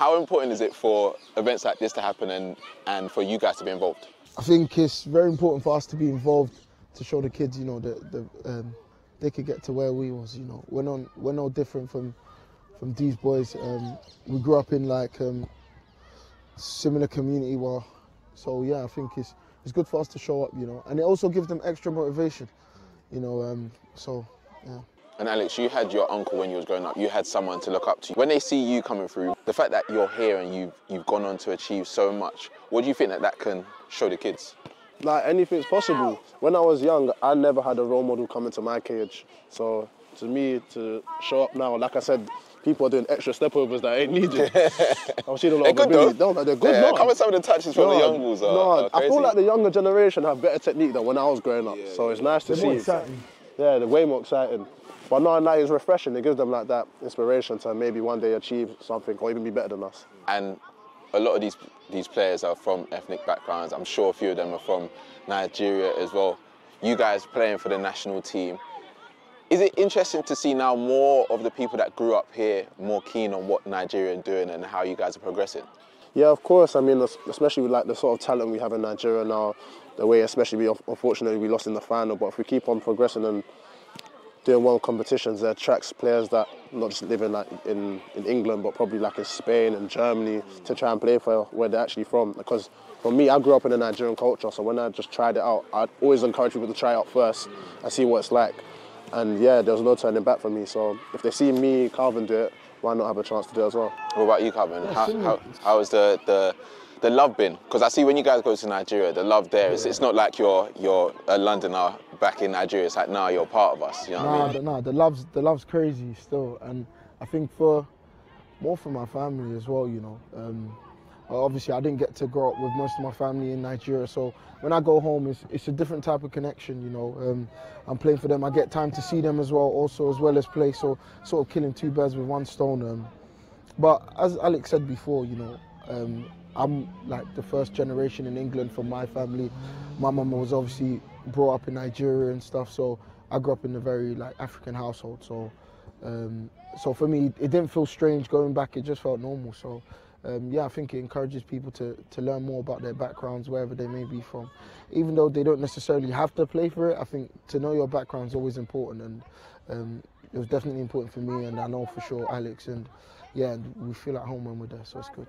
How important is it for events like this to happen and for you guys to be involved? I think it's very important for us to be involved to show the kids, you know, that they could get to where we was. You know, we're no different from these boys. We grew up in like similar community, so yeah, I think it's good for us to show up, you know, and it also gives them extra motivation, you know. So yeah. And Alex, you had your uncle when you was growing up. You had someone to look up to. When they see you coming through, the fact that you're here and you've gone on to achieve so much, what do you think that can show the kids? Like, anything's possible. When I was young, I never had a role model come into my cage. So to me, to show up now, like I said, people are doing extra stepovers that ain't needed. I've seen a lot of ability. They're good. Yeah, come with some of the touches from the young bulls are crazy. I feel like the younger generation have better technique than when I was growing up. So it's nice to see. More exciting. Yeah, they're way more exciting. But knowing that is refreshing. It gives them like that inspiration to maybe one day achieve something or even be better than us. And a lot of these players are from ethnic backgrounds. I'm sure a few of them are from Nigeria as well. You guys playing for the national team. Is it interesting to see now more of the people that grew up here more keen on what Nigeria are doing and how you guys are progressing? Yeah, of course. I mean, especially with like the sort of talent we have in Nigeria now, the way especially unfortunately we lost in the final, but if we keep on progressing and doing well in competitions, it attracts players that not just live in England, but probably like in Spain and Germany to try and play for where they're actually from. Because for me, I grew up in a Nigerian culture, so when I just tried it out, I'd always encourage people to try it out first and see what it's like. And yeah, there was no turning back for me. So if they see me, Calvin, do it, why not have a chance to do it as well? What about you, Calvin? How has the love been? Because I see when you guys go to Nigeria, the love there is, it's not like you're a Londoner back in Nigeria. It's like, nah, you're part of us. You know what I mean? No, the love's crazy still, and I think more for my family as well. You know, obviously I didn't get to grow up with most of my family in Nigeria, so when I go home, it's a different type of connection. You know, I'm playing for them. I get time to see them as well, as well as play. So sort of killing two birds with one stone. But as Alex said before, you know, I'm like the first generation in England from my family. My mum was obviously brought up in Nigeria and stuff, so I grew up in a very like African household. So, so for me, it didn't feel strange going back. It just felt normal. So, yeah, I think it encourages people to learn more about their backgrounds, wherever they may be from. Even though they don't necessarily have to play for it, I think to know your background is always important, and it was definitely important for me, and I know for sure Alex, and yeah, we feel at home when we're there, so it's good.